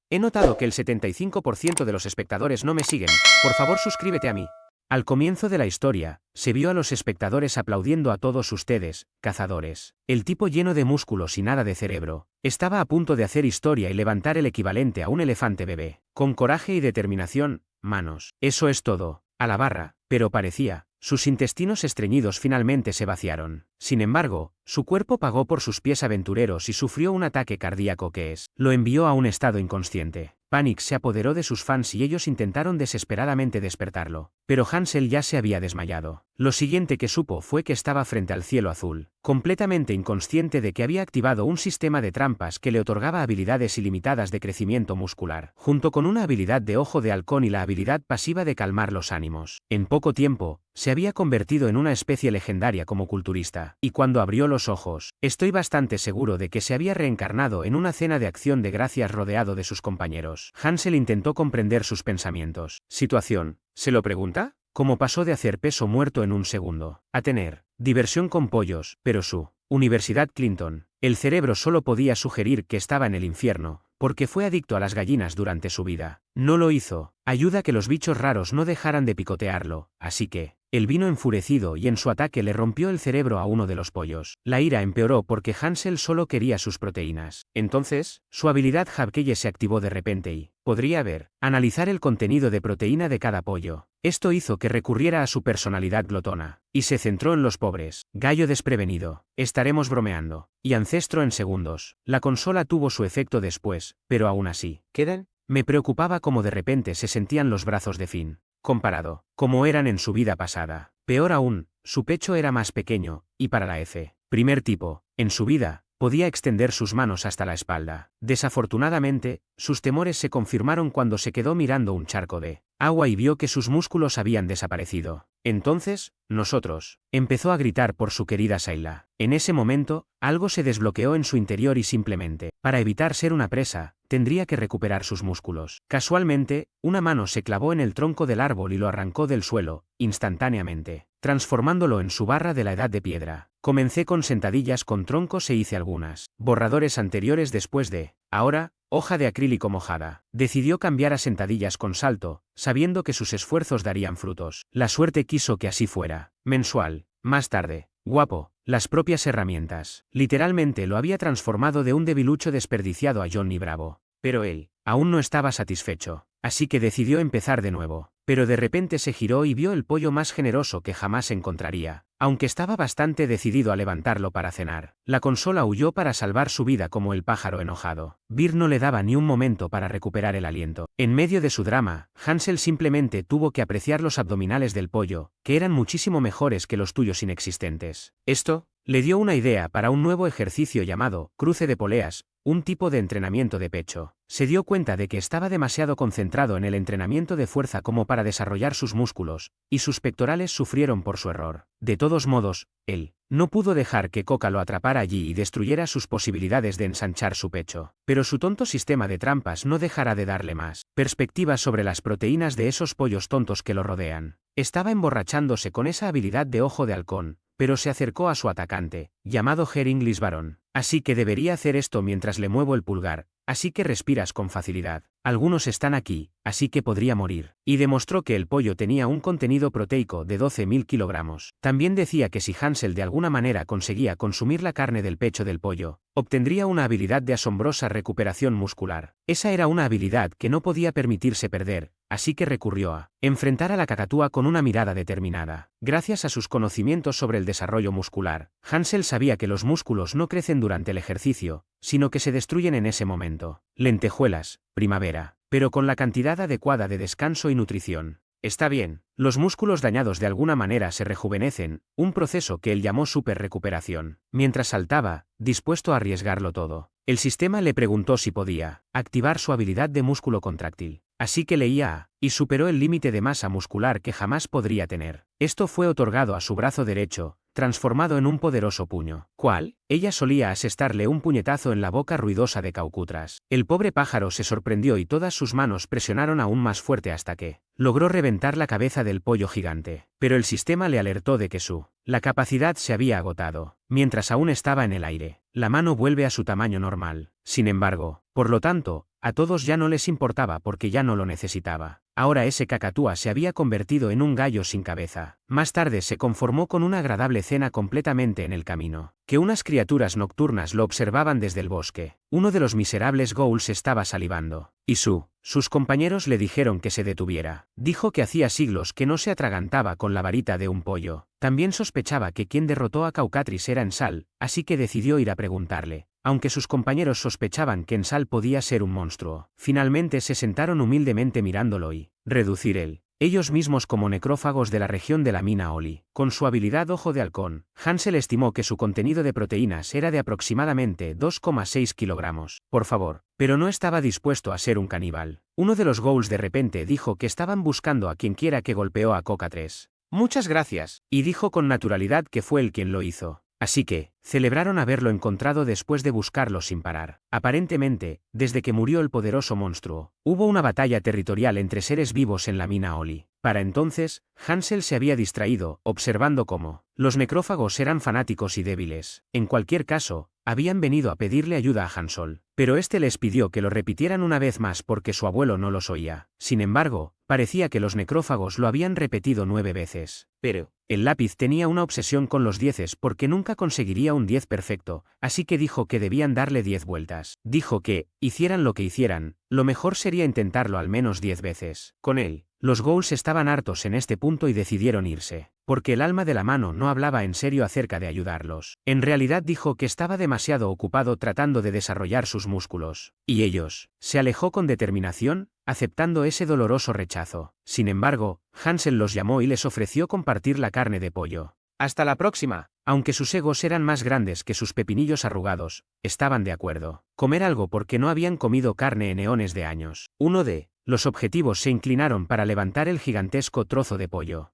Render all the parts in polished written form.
He notado que el 75% de los espectadores no me siguen, por favor suscríbete a mí. Al comienzo de la historia, se vio a los espectadores aplaudiendo a todos ustedes, cazadores. El tipo lleno de músculos y nada de cerebro, estaba a punto de hacer historia y levantar el equivalente a un elefante bebé. Con coraje y determinación, manos. Eso es todo, a la barra, pero parecía. Sus intestinos estreñidos finalmente se vaciaron. Sin embargo, su cuerpo pagó por sus pies aventureros y sufrió un ataque cardíaco que lo envió a un estado inconsciente. Panic se apoderó de sus fans y ellos intentaron desesperadamente despertarlo, pero Hansel ya se había desmayado. Lo siguiente que supo fue que estaba frente al cielo azul, completamente inconsciente de que había activado un sistema de trampas que le otorgaba habilidades ilimitadas de crecimiento muscular, junto con una habilidad de ojo de halcón y la habilidad pasiva de calmar los ánimos. En poco tiempo, se había convertido en una especie legendaria como culturista, y cuando abrió los ojos, estoy bastante seguro de que se había reencarnado en una cena de acción de gracias rodeado de sus compañeros. Hansel intentó comprender sus pensamientos. ¿Situación? ¿Se lo pregunta? ¿Cómo pasó de hacer peso muerto en un segundo a tener diversión con pollos, pero su Universidad Clinton? El cerebro solo podía sugerir que estaba en el infierno, porque fue adicto a las gallinas durante su vida. No lo hizo. Ayuda a que los bichos raros no dejaran de picotearlo, así que él vino enfurecido y en su ataque le rompió el cerebro a uno de los pollos. La ira empeoró porque Hansel solo quería sus proteínas. Entonces, su habilidad Habkeye se activó de repente y podría analizar el contenido de proteína de cada pollo. Esto hizo que recurriera a su personalidad glotona, y se centró en los pobres. Gallo desprevenido, estaremos bromeando, y ancestro en segundos. La consola tuvo su efecto después, pero aún así, ¿quedan? Me preocupaba cómo de repente se sentían los brazos de Finn, comparado, como eran en su vida pasada. Peor aún, su pecho era más pequeño, y para la primer tipo, en su vida, podía extender sus manos hasta la espalda. Desafortunadamente, sus temores se confirmaron cuando se quedó mirando un charco de agua y vio que sus músculos habían desaparecido. Entonces, nosotros, empezó a gritar por su querida Sayla. En ese momento, algo se desbloqueó en su interior y simplemente, para evitar ser una presa, tendría que recuperar sus músculos. Casualmente, una mano se clavó en el tronco del árbol y lo arrancó del suelo, instantáneamente, transformándolo en su barra de la edad de piedra. Comencé con sentadillas con troncos e hice algunas borradores anteriores después de, ahora, hoja de acrílico mojada. Decidió cambiar a sentadillas con salto, sabiendo que sus esfuerzos darían frutos. La suerte quiso que así fuera. Mensual. Más tarde. Guapo. Las propias herramientas. Literalmente lo había transformado de un debilucho desperdiciado a Johnny Bravo. Pero él, aún no estaba satisfecho. Así que decidió empezar de nuevo. Pero de repente se giró y vio el pollo más generoso que jamás encontraría, aunque estaba bastante decidido a levantarlo para cenar. La consola huyó para salvar su vida como el pájaro enojado. Bear no le daba ni un momento para recuperar el aliento. En medio de su drama, Hansel simplemente tuvo que apreciar los abdominales del pollo, que eran muchísimo mejores que los tuyos inexistentes. Esto le dio una idea para un nuevo ejercicio llamado cruce de poleas, un tipo de entrenamiento de pecho. Se dio cuenta de que estaba demasiado concentrado en el entrenamiento de fuerza como para desarrollar sus músculos, y sus pectorales sufrieron por su error. De todos modos, él no pudo dejar que Coca lo atrapara allí y destruyera sus posibilidades de ensanchar su pecho. Pero su tonto sistema de trampas no dejará de darle más perspectiva sobre las proteínas de esos pollos tontos que lo rodean. Estaba emborrachándose con esa habilidad de ojo de halcón, pero se acercó a su atacante, llamado English Baron. Así que debería hacer esto mientras le muevo el pulgar, así que respiras con facilidad. Algunos están aquí, así que podría morir. Y demostró que el pollo tenía un contenido proteico de 12.000 kilogramos. También decía que si Hansel de alguna manera conseguía consumir la carne del pecho del pollo, obtendría una habilidad de asombrosa recuperación muscular. Esa era una habilidad que no podía permitirse perder, así que recurrió a enfrentar a la cacatúa con una mirada determinada. Gracias a sus conocimientos sobre el desarrollo muscular, Hansel sabía que los músculos no crecen durante el ejercicio, sino que se destruyen en ese momento. Lentejuelas, primavera, pero con la cantidad adecuada de descanso y nutrición. Está bien, los músculos dañados de alguna manera se rejuvenecen, un proceso que él llamó superrecuperación. Mientras saltaba, dispuesto a arriesgarlo todo, el sistema le preguntó si podía activar su habilidad de músculo contráctil. Así que leía A, y superó el límite de masa muscular que jamás podría tener. Esto fue otorgado a su brazo derecho, transformado en un poderoso puño. ¿Cuál? ella solía asestarle un puñetazo en la boca ruidosa de Caucutras. El pobre pájaro se sorprendió y todas sus manos presionaron aún más fuerte hasta que logró reventar la cabeza del pollo gigante. Pero el sistema le alertó de que la capacidad se había agotado. Mientras aún estaba en el aire, la mano vuelve a su tamaño normal. Sin embargo, por lo tanto, a todos ya no les importaba porque ya no lo necesitaba. Ahora ese cacatúa se había convertido en un gallo sin cabeza. Más tarde se conformó con una agradable cena completamente en el camino, que unas criaturas nocturnas lo observaban desde el bosque. Uno de los miserables ghouls estaba salivando, y sus compañeros le dijeron que se detuviera. Dijo que hacía siglos que no se atragantaba con la varita de un pollo. También sospechaba que quien derrotó a Caucatris era Ensal, así que decidió ir a preguntarle. Aunque sus compañeros sospechaban que Ensal podía ser un monstruo, finalmente se sentaron humildemente mirándolo y reducir ellos mismos como necrófagos de la región de la mina Oli. Con su habilidad Ojo de Halcón, Hansel estimó que su contenido de proteínas era de aproximadamente 2,6 kilogramos. Por favor, pero no estaba dispuesto a ser un caníbal. Uno de los ghouls de repente dijo que estaban buscando a quienquiera que golpeó a Caucatris. Muchas gracias, y dijo con naturalidad que fue él quien lo hizo. Así que, celebraron haberlo encontrado después de buscarlo sin parar. Aparentemente, desde que murió el poderoso monstruo, hubo una batalla territorial entre seres vivos en la mina Oli. Para entonces, Hansel se había distraído, observando cómo los necrófagos eran fanáticos y débiles. En cualquier caso, habían venido a pedirle ayuda a Hansol, pero este les pidió que lo repitieran una vez más porque su abuelo no los oía. Sin embargo, parecía que los necrófagos lo habían repetido 9 veces. Pero el lápiz tenía una obsesión con los 10 porque nunca conseguiría un 10 perfecto, así que dijo que debían darle 10 vueltas. Dijo que, hicieran lo que hicieran, lo mejor sería intentarlo al menos 10 veces. Con él, los ghouls estaban hartos en este punto y decidieron irse, porque el alma de la mano no hablaba en serio acerca de ayudarlos. En realidad dijo que estaba demasiado ocupado tratando de desarrollar sus músculos. Y ellos, se alejó con determinación, aceptando ese doloroso rechazo. Sin embargo, Hansel los llamó y les ofreció compartir la carne de pollo. Hasta la próxima. Aunque sus egos eran más grandes que sus pepinillos arrugados, estaban de acuerdo. Comer algo porque no habían comido carne en eones de años. Uno de los objetivos se inclinaron para levantar el gigantesco trozo de pollo.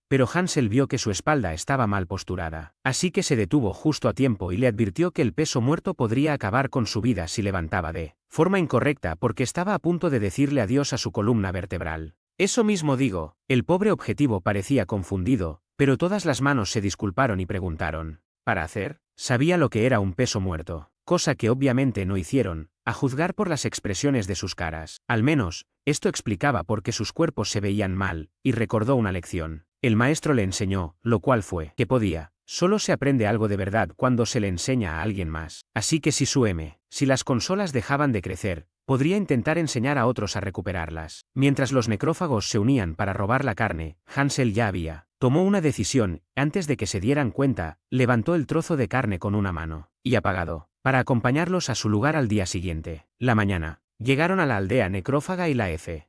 Pero Hansel vio que su espalda estaba mal posturada. Así que se detuvo justo a tiempo y le advirtió que el peso muerto podría acabar con su vida si levantaba de forma incorrecta porque estaba a punto de decirle adiós a su columna vertebral. Eso mismo digo. El pobre objetivo parecía confundido, pero todas las manos se disculparon y preguntaron. ¿Para hacer? Sabía lo que era un peso muerto, cosa que obviamente no hicieron, a juzgar por las expresiones de sus caras. Al menos, esto explicaba por qué sus cuerpos se veían mal, y recordó una lección. El maestro le enseñó, lo cual fue, que podía. Solo se aprende algo de verdad cuando se le enseña a alguien más. Así que si las consolas dejaban de crecer, podría intentar enseñar a otros a recuperarlas. Mientras los necrófagos se unían para robar la carne, Hansel ya tomó una decisión, antes de que se dieran cuenta, levantó el trozo de carne con una mano, y apagado, para acompañarlos a su lugar al día siguiente. La mañana, llegaron a la aldea necrófaga y la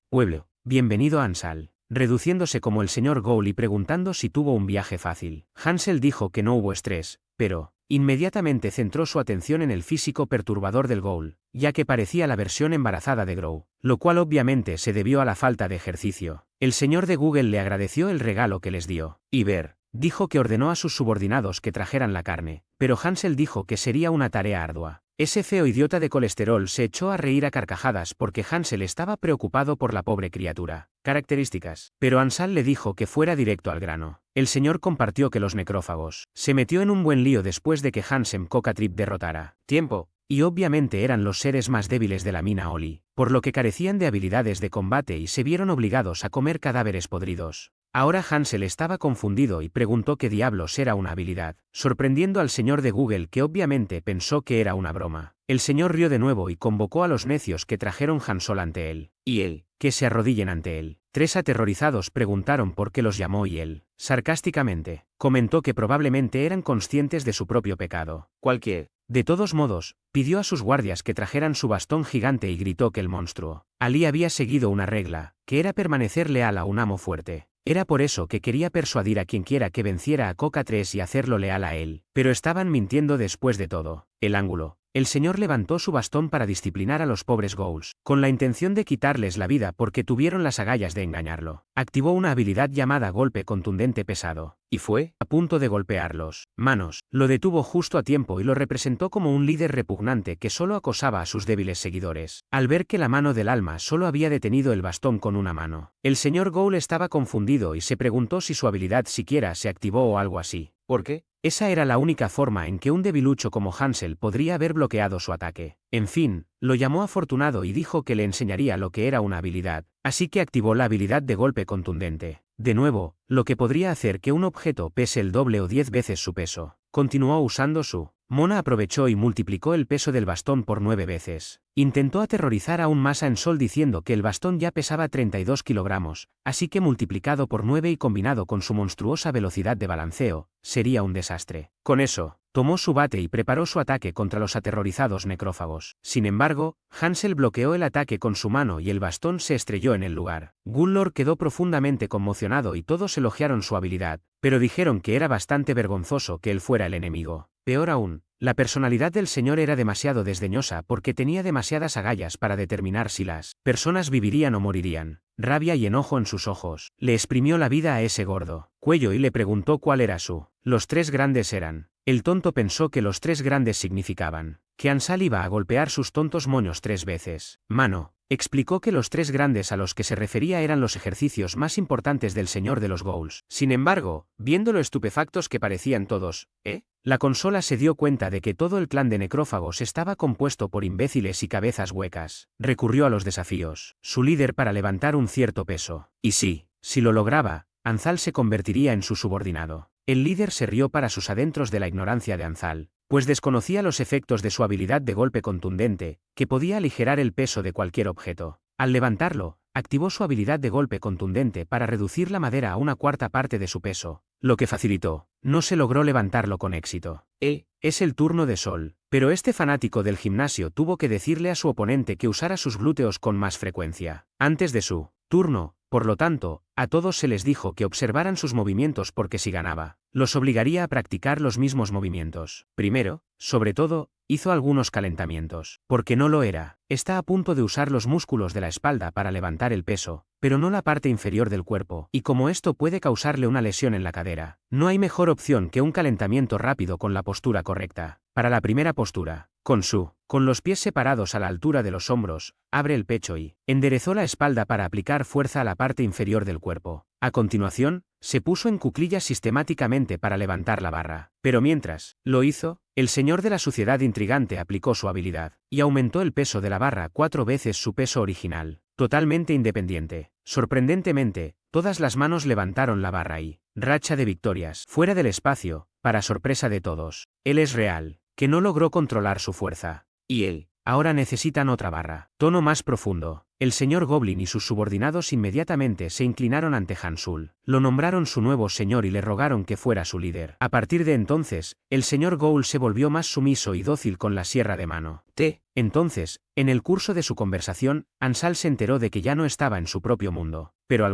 pueblo. Bienvenido a Ansal. Reduciéndose como el señor Ghoul y preguntando si tuvo un viaje fácil. Hansel dijo que no hubo estrés, pero inmediatamente centró su atención en el físico perturbador del Ghoul, ya que parecía la versión embarazada de Grow, lo cual obviamente se debió a la falta de ejercicio. El señor de Google le agradeció el regalo que les dio, y dijo que ordenó a sus subordinados que trajeran la carne, pero Hansel dijo que sería una tarea ardua. Ese feo idiota de colesterol se echó a reír a carcajadas porque Hansel estaba preocupado por la pobre criatura. Características. Pero Ansal le dijo que fuera directo al grano. El señor compartió que los necrófagos se metió en un buen lío después de que Hansem Cocatrip derrotara. Tiempo. Y obviamente eran los seres más débiles de la mina Oli, por lo que carecían de habilidades de combate y se vieron obligados a comer cadáveres podridos. Ahora Hansel estaba confundido y preguntó qué diablos era una habilidad, sorprendiendo al señor de Google que obviamente pensó que era una broma. El señor rió de nuevo y convocó a los necios que trajeron Hansol ante él, y que se arrodillen ante él. 3 aterrorizados preguntaron por qué los llamó y él, sarcásticamente, comentó que probablemente eran conscientes de su propio pecado. De todos modos, pidió a sus guardias que trajeran su bastón gigante y gritó que el monstruo Ali había seguido una regla, que era permanecer leal a un amo fuerte. Era por eso que quería persuadir a quienquiera que venciera a Coca 3 y hacerlo leal a él. Pero estaban mintiendo después de todo. El ángulo. El señor levantó su bastón para disciplinar a los pobres Ghouls, con la intención de quitarles la vida porque tuvieron las agallas de engañarlo. Activó una habilidad llamada golpe contundente pesado, y fue a punto de golpearlos. Manos, lo detuvo justo a tiempo y lo representó como un líder repugnante que solo acosaba a sus débiles seguidores. Al ver que la mano del alma solo había detenido el bastón con una mano, el señor Gould estaba confundido y se preguntó si su habilidad siquiera se activó o algo así. ¿Por qué? Esa era la única forma en que un debilucho como Hansel podría haber bloqueado su ataque. En fin, lo llamó afortunado y dijo que le enseñaría lo que era una habilidad, así que activó la habilidad de golpe contundente. De nuevo, lo que podría hacer que un objeto pese el doble o 10 veces su peso. Continuó usando su mona, aprovechó y multiplicó el peso del bastón por 9 veces. Intentó aterrorizar aún más a Ensol diciendo que el bastón ya pesaba 32 kilogramos, así que multiplicado por 9 y combinado con su monstruosa velocidad de balanceo, sería un desastre. Con eso, tomó su bate y preparó su ataque contra los aterrorizados necrófagos. Sin embargo, Hansel bloqueó el ataque con su mano y el bastón se estrelló en el lugar. Gunnlod quedó profundamente conmocionado y todos elogiaron su habilidad, pero dijeron que era bastante vergonzoso que él fuera el enemigo. Peor aún, la personalidad del señor era demasiado desdeñosa porque tenía demasiadas agallas para determinar si las personas vivirían o morirían. Rabia y enojo en sus ojos. Le exprimió la vida a ese gordo cuello y le preguntó cuál era su. Los 3 grandes eran. El tonto pensó que los 3 grandes significaban que Ansal iba a golpear sus tontos moños 3 veces. Mano. Explicó que los 3 grandes a los que se refería eran los ejercicios más importantes del señor de los Goulds. Sin embargo, viendo lo estupefactos que parecían todos, la consola se dio cuenta de que todo el clan de necrófagos estaba compuesto por imbéciles y cabezas huecas. Recurrió a los desafíos. Su líder para levantar un cierto peso. Y sí, si lo lograba, Ansal se convertiría en su subordinado. El líder se rió para sus adentros de la ignorancia de Ansal, pues desconocía los efectos de su habilidad de golpe contundente, que podía aligerar el peso de cualquier objeto. Al levantarlo, activó su habilidad de golpe contundente para reducir la madera a una cuarta parte de su peso, lo que facilitó. No se logró levantarlo con éxito. Es el turno de Sol, pero este fanático del gimnasio tuvo que decirle a su oponente que usara sus glúteos con más frecuencia. Antes de su turno, por lo tanto, a todos se les dijo que observaran sus movimientos porque si ganaba, los obligaría a practicar los mismos movimientos. Primero, sobre todo, hizo algunos calentamientos. Porque no lo era. Está a punto de usar los músculos de la espalda para levantar el peso, pero no la parte inferior del cuerpo, y como esto puede causarle una lesión en la cadera, no hay mejor opción que un calentamiento rápido con la postura correcta. Para la primera postura, con los pies separados a la altura de los hombros, abre el pecho y enderezó la espalda para aplicar fuerza a la parte inferior del cuerpo. A continuación, se puso en cuclillas sistemáticamente para levantar la barra. Pero mientras lo hizo, el señor de la suciedad intrigante aplicó su habilidad, y aumentó el peso de la barra 4 veces su peso original, totalmente independiente. Sorprendentemente, todas las manos levantaron la barra y, racha de victorias, fuera del espacio, para sorpresa de todos. Él es real, que no logró controlar su fuerza. Y él, ahora necesitan otra barra. Tono más profundo. El señor Goblin y sus subordinados inmediatamente se inclinaron ante Hansul. Lo nombraron su nuevo señor y le rogaron que fuera su líder. A partir de entonces, el señor Gould se volvió más sumiso y dócil con la sierra de mano. Entonces, en el curso de su conversación, Ansal se enteró de que ya no estaba en su propio mundo. Pero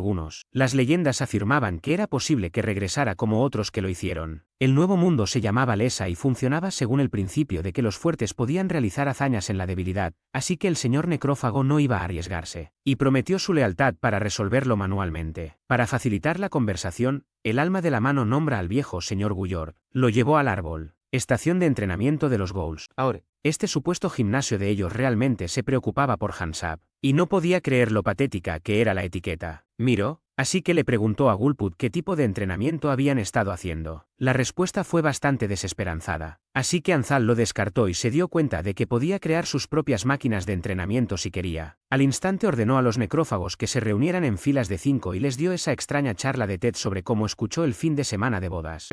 las leyendas afirmaban que era posible que regresara como otros que lo hicieron. El nuevo mundo se llamaba Lesa y funcionaba según el principio de que los fuertes podían realizar hazañas en la debilidad, así que el señor necrófago no iba a arriesgarse. Y prometió su lealtad para resolverlo manualmente. Para facilitar la conversación, el alma de la mano nombra al viejo señor Gullord. Lo llevó al árbol. Estación de entrenamiento de los Goulds. Ahora, este supuesto gimnasio de ellos realmente se preocupaba por Hansab, y no podía creer lo patética que era la etiqueta. Miró, así que le preguntó a Gulpud qué tipo de entrenamiento habían estado haciendo. La respuesta fue bastante desesperanzada, así que Ansal lo descartó y se dio cuenta de que podía crear sus propias máquinas de entrenamiento si quería. Al instante ordenó a los necrófagos que se reunieran en filas de 5 y les dio esa extraña charla de TED sobre cómo escuchó el fin de semana de bodas.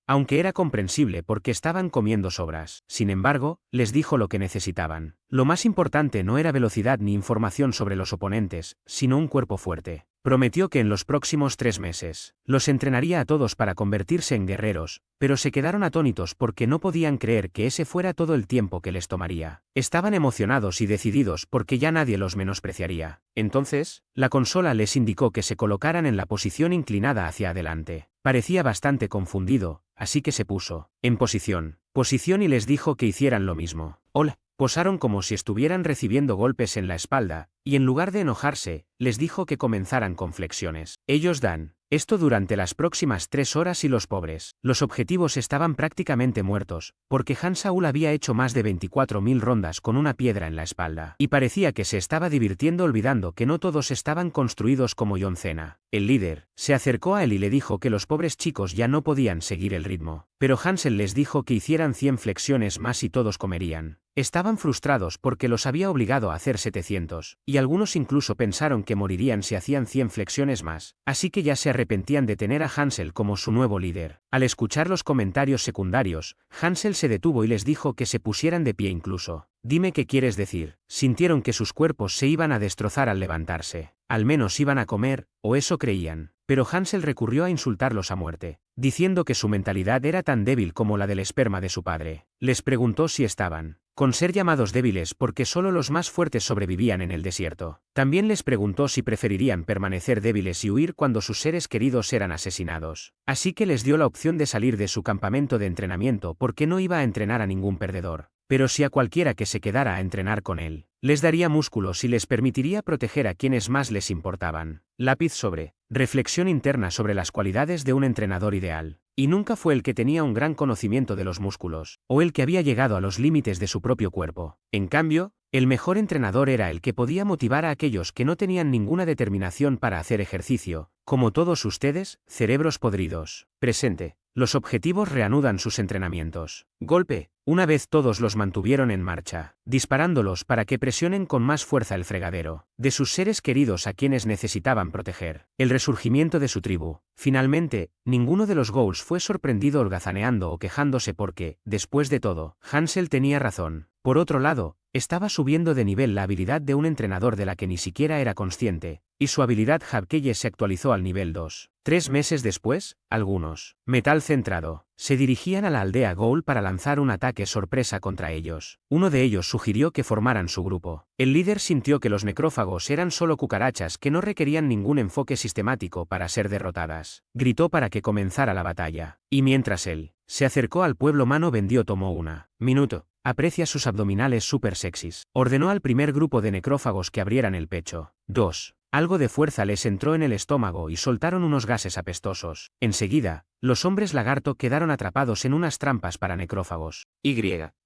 Aunque era comprensible porque estaban comiendo sobras. Sin embargo, les dijo lo que necesitaban. Lo más importante no era velocidad ni información sobre los oponentes, sino un cuerpo fuerte. Prometió que en los próximos 3 meses los entrenaría a todos para convertirse en guerreros, pero se quedaron atónitos porque no podían creer que ese fuera todo el tiempo que les tomaría. Estaban emocionados y decididos porque ya nadie los menospreciaría. Entonces, la consola les indicó que se colocaran en la posición inclinada hacia adelante. Parecía bastante confundido, así que se puso en posición y les dijo que hicieran lo mismo. Hola. Posaron como si estuvieran recibiendo golpes en la espalda, y en lugar de enojarse, les dijo que comenzaran con flexiones. Ellos dan Esto durante las próximas 3 horas y los pobres. Los objetivos estaban prácticamente muertos, porque Han Saul había hecho más de 24.000 rondas con una piedra en la espalda. Y parecía que se estaba divirtiendo olvidando que no todos estaban construidos como John Cena. El líder se acercó a él y le dijo que los pobres chicos ya no podían seguir el ritmo. Pero Hansel les dijo que hicieran 100 flexiones más y todos comerían. Estaban frustrados porque los había obligado a hacer 700, y algunos incluso pensaron que morirían si hacían 100 flexiones más, así que ya se arrepentían de tener a Hansel como su nuevo líder. Al escuchar los comentarios secundarios, Hansel se detuvo y les dijo que se pusieran de pie incluso. Dime qué quieres decir. Sintieron que sus cuerpos se iban a destrozar al levantarse. Al menos iban a comer, o eso creían. Pero Hansel recurrió a insultarlos a muerte, diciendo que su mentalidad era tan débil como la del esperma de su padre. Les preguntó si estaban con ser llamados débiles porque solo los más fuertes sobrevivían en el desierto. También les preguntó si preferirían permanecer débiles y huir cuando sus seres queridos eran asesinados. Así que les dio la opción de salir de su campamento de entrenamiento porque no iba a entrenar a ningún perdedor, pero sí a cualquiera que se quedara a entrenar con él. Les daría músculos y les permitiría proteger a quienes más les importaban. Lápiz sobre reflexión interna sobre las cualidades de un entrenador ideal. Y nunca fue el que tenía un gran conocimiento de los músculos, o el que había llegado a los límites de su propio cuerpo. En cambio, el mejor entrenador era el que podía motivar a aquellos que no tenían ninguna determinación para hacer ejercicio, como todos ustedes, cerebros podridos. Presente. Los objetivos reanudan sus entrenamientos. Golpe. Una vez todos los mantuvieron en marcha, disparándolos para que presionen con más fuerza el fregadero de sus seres queridos a quienes necesitaban proteger. El resurgimiento de su tribu. Finalmente, ninguno de los Ghouls fue sorprendido holgazaneando o quejándose porque, después de todo, Hansel tenía razón. Por otro lado, estaba subiendo de nivel la habilidad de un entrenador de la que ni siquiera era consciente, y su habilidad Habkeye se actualizó al nivel 2. 3 meses después, algunos, metal centrado, se dirigían a la aldea Ghoul para lanzar un ataque sorpresa contra ellos. Uno de ellos sugirió que formaran su grupo. El líder sintió que los necrófagos eran solo cucarachas que no requerían ningún enfoque sistemático para ser derrotadas. Gritó para que comenzara la batalla. Y mientras él se acercó al pueblo Mano Vendió tomó una minuto. Aprecia sus abdominales super sexys. Ordenó al primer grupo de necrófagos que abrieran el pecho. 2. Algo de fuerza les entró en el estómago y soltaron unos gases apestosos. Enseguida, los hombres lagarto quedaron atrapados en unas trampas para necrófagos. Y.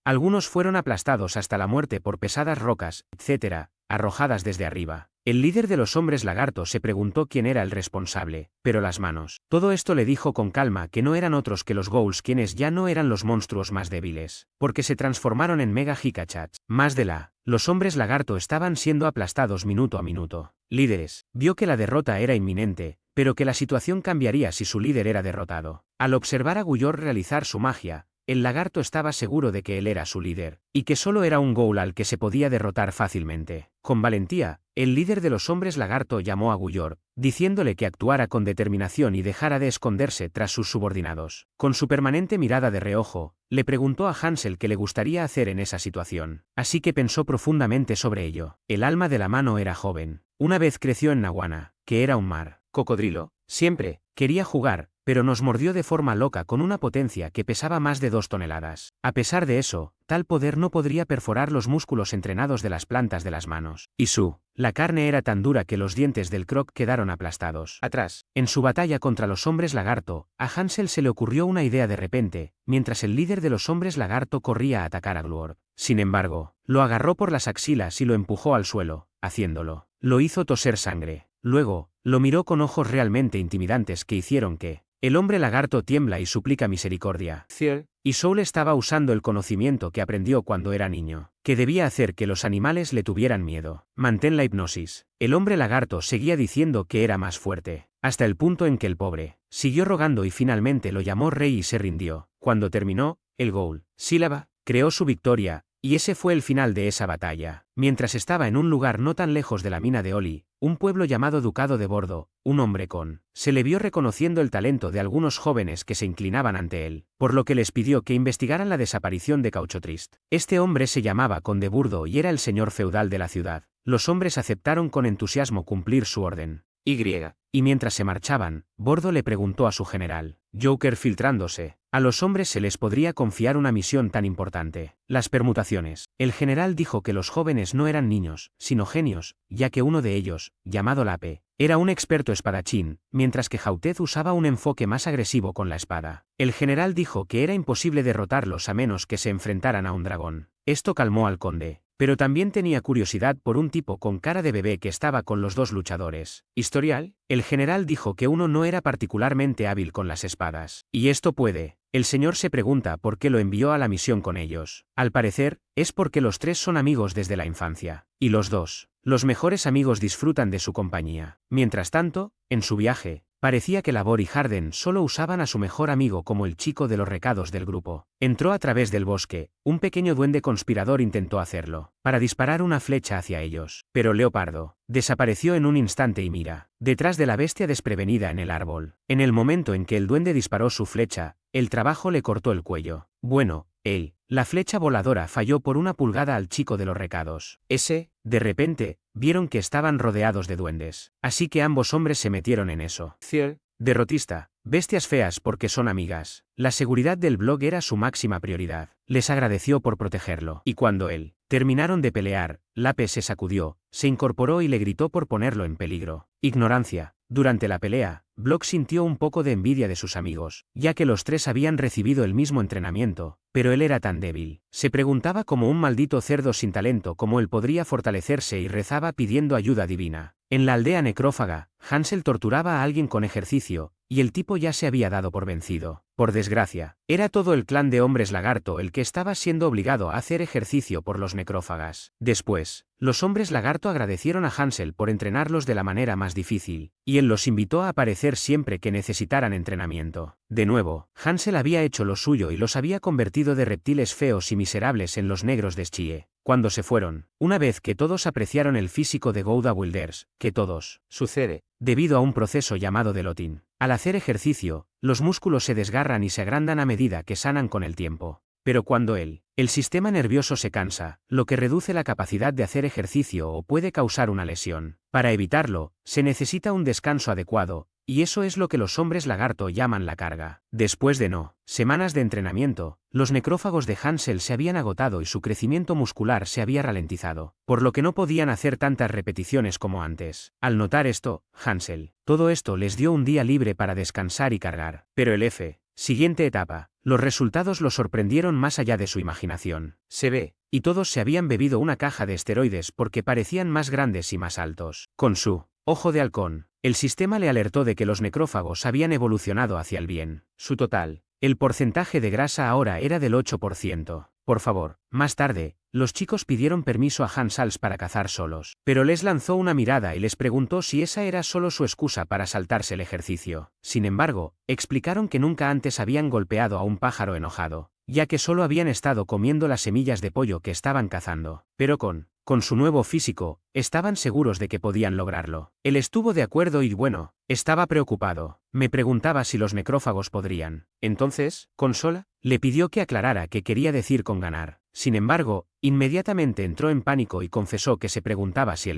Algunos fueron aplastados hasta la muerte por pesadas rocas, etc., arrojadas desde arriba. El líder de los hombres lagarto se preguntó quién era el responsable, pero las manos. Todo esto le dijo con calma que no eran otros que los Ghouls quienes ya no eran los monstruos más débiles, porque se transformaron en Mega Hikachats. Más de los hombres lagarto estaban siendo aplastados minuto a minuto. Líderes, vio que la derrota era inminente, pero que la situación cambiaría si su líder era derrotado. Al observar a Guyor realizar su magia, el lagarto estaba seguro de que él era su líder, y que solo era un Ghoul al que se podía derrotar fácilmente. Con valentía, el líder de los hombres lagarto llamó a Guyor, diciéndole que actuara con determinación y dejara de esconderse tras sus subordinados. Con su permanente mirada de reojo, le preguntó a Hansel qué le gustaría hacer en esa situación. Así que pensó profundamente sobre ello. El alma de la mano era joven. Una vez creció en Naguana, que era un mar cocodrilo. Siempre quería jugar, pero nos mordió de forma loca con una potencia que pesaba más de 2 toneladas. A pesar de eso, tal poder no podría perforar los músculos entrenados de las plantas de las manos. Y la carne era tan dura que los dientes del croc quedaron aplastados. Atrás, en su batalla contra los hombres lagarto, a Hansel se le ocurrió una idea de repente, mientras el líder de los hombres lagarto corría a atacar a Gluor. Sin embargo, lo agarró por las axilas y lo empujó al suelo, haciéndolo. Lo hizo toser sangre. Luego, lo miró con ojos realmente intimidantes que hicieron que el hombre lagarto tiembla y suplica misericordia. Y Soul estaba usando el conocimiento que aprendió cuando era niño, que debía hacer que los animales le tuvieran miedo. Mantén la hipnosis. El hombre lagarto seguía diciendo que era más fuerte, hasta el punto en que el pobre siguió rogando y finalmente lo llamó rey y se rindió. Cuando terminó, el Ghoul sílaba creó su victoria, y ese fue el final de esa batalla. Mientras estaba en un lugar no tan lejos de la mina de Oli, un pueblo llamado Ducado de Bordo, un hombre se le vio reconociendo el talento de algunos jóvenes que se inclinaban ante él, por lo que les pidió que investigaran la desaparición de Cauchotrist. Este hombre se llamaba Conde Burdo y era el señor feudal de la ciudad. Los hombres aceptaron con entusiasmo cumplir su orden. Y mientras se marchaban, Bordo le preguntó a su general, Joker filtrándose, a los hombres se les podría confiar una misión tan importante. Las permutaciones. El general dijo que los jóvenes no eran niños, sino genios, ya que uno de ellos, llamado Lape, era un experto espadachín, mientras que Jautez usaba un enfoque más agresivo con la espada. El general dijo que era imposible derrotarlos a menos que se enfrentaran a un dragón. Esto calmó al conde, pero también tenía curiosidad por un tipo con cara de bebé que estaba con los dos luchadores. ¿Historial? El general dijo que uno no era particularmente hábil con las espadas. ¿Y esto puede? El señor se pregunta por qué lo envió a la misión con ellos. Al parecer, es porque los tres son amigos desde la infancia. Y los dos, los mejores amigos, disfrutan de su compañía. Mientras tanto, en su viaje, parecía que Labor y Harden solo usaban a su mejor amigo como el chico de los recados del grupo. Entró a través del bosque, un pequeño duende conspirador intentó hacerlo, para disparar una flecha hacia ellos. Pero Leopardo desapareció en un instante y mira, detrás de la bestia desprevenida en el árbol. En el momento en que el duende disparó su flecha, el trabajo le cortó el cuello. Bueno, la flecha voladora falló por una pulgada al chico de los recados. De repente, vieron que estaban rodeados de duendes. Así que ambos hombres se metieron en eso. Ciel, derrotista, bestias feas porque son amigas. La seguridad del blog era su máxima prioridad. Les agradeció por protegerlo. Y cuando terminaron de pelear, Lape se sacudió, se incorporó y le gritó por ponerlo en peligro. Ignorancia. Durante la pelea, Block sintió un poco de envidia de sus amigos, ya que los tres habían recibido el mismo entrenamiento, pero él era tan débil. Se preguntaba como un maldito cerdo sin talento cómo él podría fortalecerse y rezaba pidiendo ayuda divina. En la aldea necrófaga, Hansel torturaba a alguien con ejercicio, y el tipo ya se había dado por vencido. Por desgracia, era todo el clan de hombres lagarto el que estaba siendo obligado a hacer ejercicio por los necrófagas. Después, los hombres lagarto agradecieron a Hansel por entrenarlos de la manera más difícil, y él los invitó a aparecer siempre que necesitaran entrenamiento. De nuevo, Hansel había hecho lo suyo y los había convertido de reptiles feos y miserables en los negros de Schie. Cuando se fueron, una vez que todos apreciaron el físico de Gouda Wilders, que todos sucede debido a un proceso llamado Delotin. Al hacer ejercicio, los músculos se desgarran y se agrandan a medida que sanan con el tiempo. Pero cuando el sistema nervioso se cansa, lo que reduce la capacidad de hacer ejercicio o puede causar una lesión. Para evitarlo, se necesita un descanso adecuado, y eso es lo que los hombres lagarto llaman la carga. Después de semanas de entrenamiento, los necrófagos de Hansel se habían agotado y su crecimiento muscular se había ralentizado, por lo que no podían hacer tantas repeticiones como antes. Al notar esto, todo esto les dio un día libre para descansar y cargar. Pero siguiente etapa, los resultados los sorprendieron más allá de su imaginación. Y todos se habían bebido una caja de esteroides porque parecían más grandes y más altos. Con su ojo de halcón, el sistema le alertó de que los necrófagos habían evolucionado hacia el bien. Su total, el porcentaje de grasa ahora era del 8%. Por favor. Más tarde, los chicos pidieron permiso a Hansels para cazar solos, pero les lanzó una mirada y les preguntó si esa era solo su excusa para saltarse el ejercicio. Sin embargo, explicaron que nunca antes habían golpeado a un pájaro enojado, ya que solo habían estado comiendo las semillas de pollo que estaban cazando. Pero con su nuevo físico, estaban seguros de que podían lograrlo. Él estuvo de acuerdo y bueno, estaba preocupado. Me preguntaba si los necrófagos podrían. Entonces, Consola le pidió que aclarara qué quería decir con ganar. Sin embargo, inmediatamente entró en pánico y confesó que se preguntaba si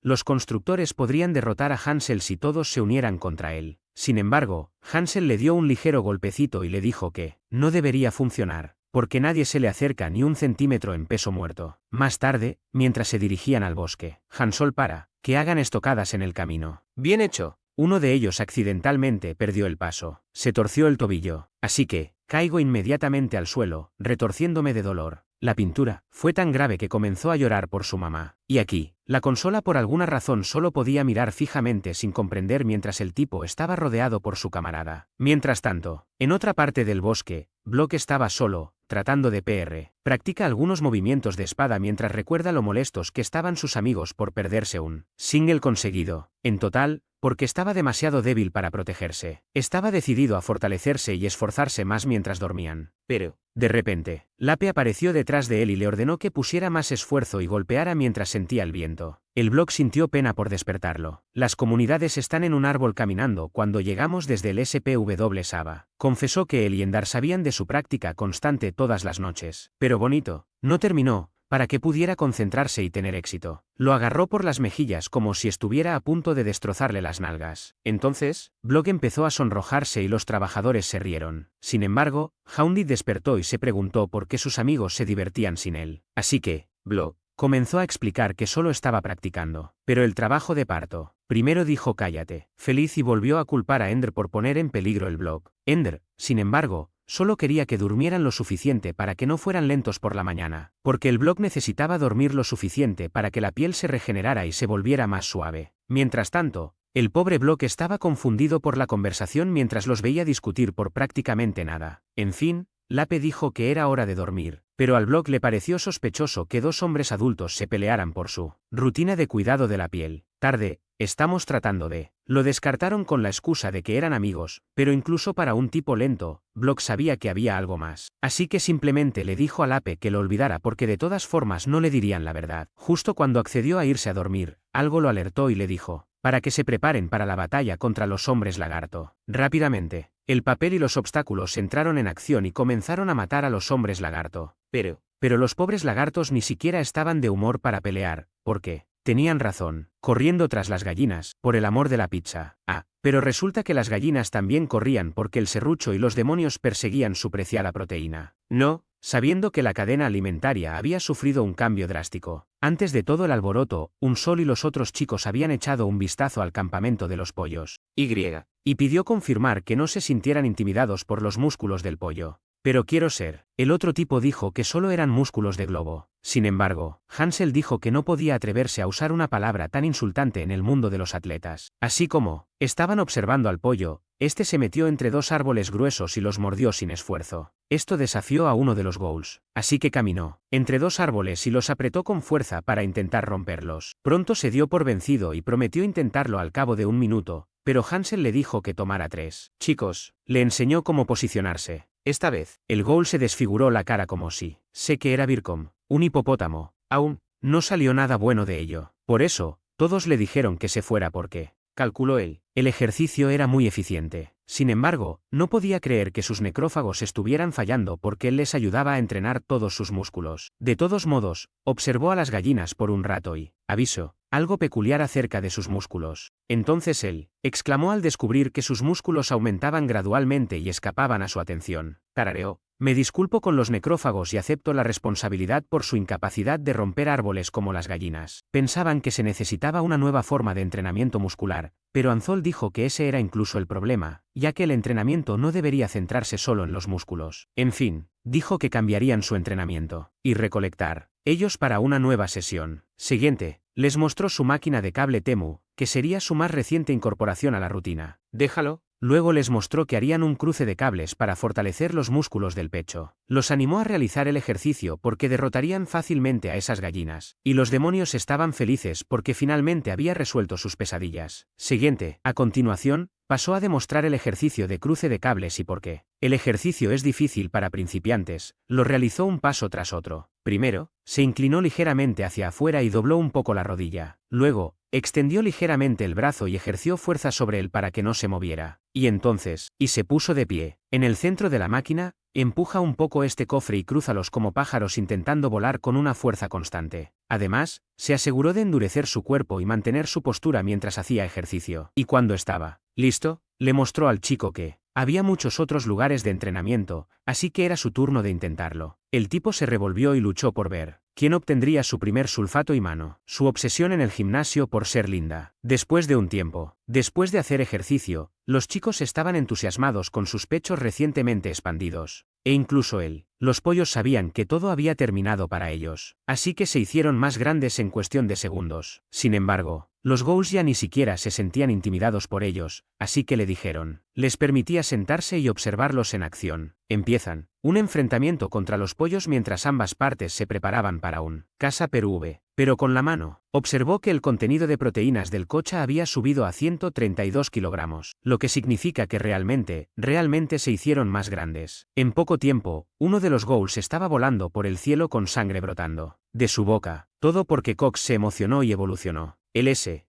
los constructores podrían derrotar a Hansel si todos se unieran contra él. Sin embargo, Hansel le dio un ligero golpecito y le dijo que no debería funcionar, porque nadie se le acerca ni un centímetro en peso muerto. Más tarde, mientras se dirigían al bosque, Hansel que hagan estocadas en el camino. Bien hecho. Uno de ellos accidentalmente perdió el paso. Se torció el tobillo, así que caigo inmediatamente al suelo, retorciéndome de dolor. La pintura fue tan grave que comenzó a llorar por su mamá. Y aquí, la Consola por alguna razón solo podía mirar fijamente sin comprender mientras el tipo estaba rodeado por su camarada. Mientras tanto, en otra parte del bosque, Block estaba solo, tratando de practica algunos movimientos de espada mientras recuerda lo molestos que estaban sus amigos por perderse un single conseguido. En total, porque estaba demasiado débil para protegerse. Estaba decidido a fortalecerse y esforzarse más mientras dormían. Pero, de repente, Lape apareció detrás de él y le ordenó que pusiera más esfuerzo y golpeara mientras sentía el viento. El Block sintió pena por despertarlo. Las comunidades están en un árbol caminando cuando llegamos desde el SPW Saba. Confesó que él y Endar sabían de su práctica constante todas las noches. Pero bonito, no terminó, para que pudiera concentrarse y tener éxito. Lo agarró por las mejillas como si estuviera a punto de destrozarle las nalgas. Entonces, Block empezó a sonrojarse y los trabajadores se rieron. Sin embargo, Hounded despertó y se preguntó por qué sus amigos se divertían sin él. Así que, Block comenzó a explicar que solo estaba practicando. Pero el trabajo de parto. Primero dijo cállate, feliz y volvió a culpar a Ender por poner en peligro el blog. Ender, sin embargo, solo quería que durmieran lo suficiente para que no fueran lentos por la mañana, porque el blog necesitaba dormir lo suficiente para que la piel se regenerara y se volviera más suave. Mientras tanto, el pobre Block estaba confundido por la conversación mientras los veía discutir por prácticamente nada. En fin, Lape dijo que era hora de dormir, pero al Block le pareció sospechoso que dos hombres adultos se pelearan por su rutina de cuidado de la piel. Tarde, estamos tratando de... Lo descartaron con la excusa de que eran amigos, pero incluso para un tipo lento, Block sabía que había algo más. Así que simplemente le dijo a Lape que lo olvidara porque de todas formas no le dirían la verdad. Justo cuando accedió a irse a dormir, algo lo alertó y le dijo, para que se preparen para la batalla contra los hombres lagarto. Rápidamente, el papel y los obstáculos entraron en acción y comenzaron a matar a los hombres lagarto. Pero los pobres lagartos ni siquiera estaban de humor para pelear, porque... Tenían razón, corriendo tras las gallinas, por el amor de la pizza. Pero resulta que las gallinas también corrían porque el serrucho y los demonios perseguían su preciada proteína. No, sabiendo que la cadena alimentaria había sufrido un cambio drástico. Antes de todo el alboroto, Un Sol y los otros chicos habían echado un vistazo al campamento de los pollos. Y pidió confirmar que no se sintieran intimidados por los músculos del pollo. Pero quiero ser. El otro tipo dijo que solo eran músculos de globo. Sin embargo, Hansel dijo que no podía atreverse a usar una palabra tan insultante en el mundo de los atletas. Así como, estaban observando al pollo, este se metió entre dos árboles gruesos y los mordió sin esfuerzo. Esto desafió a uno de los ghouls, así que caminó entre dos árboles y los apretó con fuerza para intentar romperlos. Pronto se dio por vencido y prometió intentarlo al cabo de un minuto, pero Hansel le dijo que tomara 3. Chicos, le enseñó cómo posicionarse. Esta vez, el ghoul se desfiguró la cara como si, sé que era Bircom, un hipopótamo, aún, no salió nada bueno de ello. Por eso, todos le dijeron que se fuera porque, calculó él, el ejercicio era muy eficiente. Sin embargo, no podía creer que sus necrófagos estuvieran fallando porque él les ayudaba a entrenar todos sus músculos. De todos modos, observó a las gallinas por un rato y, aviso, algo peculiar acerca de sus músculos. Entonces él, exclamó al descubrir que sus músculos aumentaban gradualmente y escapaban a su atención. Tarareó. Me disculpo con los necrófagos y acepto la responsabilidad por su incapacidad de romper árboles como las gallinas. Pensaban que se necesitaba una nueva forma de entrenamiento muscular, pero Anzol dijo que ese era incluso el problema, ya que el entrenamiento no debería centrarse solo en los músculos. En fin, dijo que cambiarían su entrenamiento y recolectar ellos para una nueva sesión. Siguiente, les mostró su máquina de cable Temu, que sería su más reciente incorporación a la rutina. Déjalo. Luego les mostró que harían un cruce de cables para fortalecer los músculos del pecho. Los animó a realizar el ejercicio porque derrotarían fácilmente a esas gallinas. Y los demonios estaban felices porque finalmente había resuelto sus pesadillas. Siguiente, a continuación, pasó a demostrar el ejercicio de cruce de cables y por qué. El ejercicio es difícil para principiantes, lo realizó un paso tras otro. Primero, se inclinó ligeramente hacia afuera y dobló un poco la rodilla. Luego, extendió ligeramente el brazo y ejerció fuerza sobre él para que no se moviera. Y entonces, se puso de pie. En el centro de la máquina, empuja un poco este cofre y crúzalos como pájaros intentando volar con una fuerza constante. Además, se aseguró de endurecer su cuerpo y mantener su postura mientras hacía ejercicio. Y cuando estaba listo, le mostró al chico que había muchos otros lugares de entrenamiento, así que era su turno de intentarlo. El tipo se revolvió y luchó por ver quién obtendría su primer sulfato y mano. Su obsesión en el gimnasio por ser linda. Después de un tiempo, después de hacer ejercicio, los chicos estaban entusiasmados con sus pechos recientemente expandidos. E incluso él. Los pollos sabían que todo había terminado para ellos, así que se hicieron más grandes en cuestión de segundos. Sin embargo, los ghouls ya ni siquiera se sentían intimidados por ellos, así que le dijeron. Les permitía sentarse y observarlos en acción. Empiezan un enfrentamiento contra los pollos mientras ambas partes se preparaban para un caza PRV. Pero con la mano, observó que el contenido de proteínas del cocha había subido a 132 kilogramos, lo que significa que realmente se hicieron más grandes. En poco tiempo, uno de los ghouls estaba volando por el cielo con sangre brotando de su boca, todo porque Cox se emocionó y evolucionó.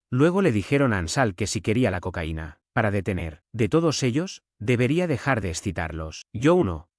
Luego le dijeron a Ansal que si quería la cocaína, para detener de todos ellos, debería dejar de excitarlos.